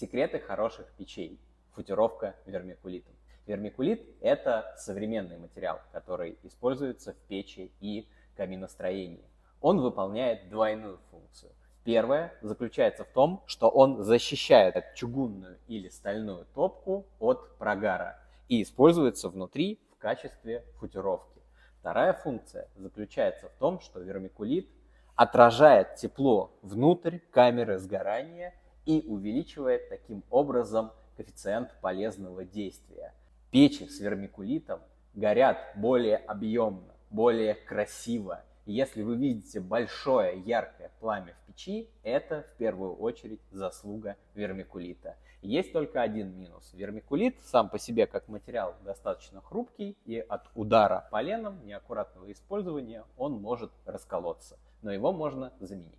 Секреты хороших печей. Футировка вермикулитом. Вермикулит – это современный материал, который используется в печи и каминостроении. Он выполняет двойную функцию. Первая заключается в том, что он защищает чугунную или стальную топку от прогара и используется внутри в качестве футировки. Вторая функция заключается в том, что вермикулит отражает тепло внутрь камеры сгорания и увеличивает таким образом коэффициент полезного действия. Печи с вермикулитом горят более объемно, более красиво. Если вы видите большое яркое пламя в печи, это в первую очередь заслуга вермикулита. Есть только один минус. Вермикулит сам по себе как материал достаточно хрупкий, и от удара поленом, неаккуратного использования он может расколоться, но его можно заменить.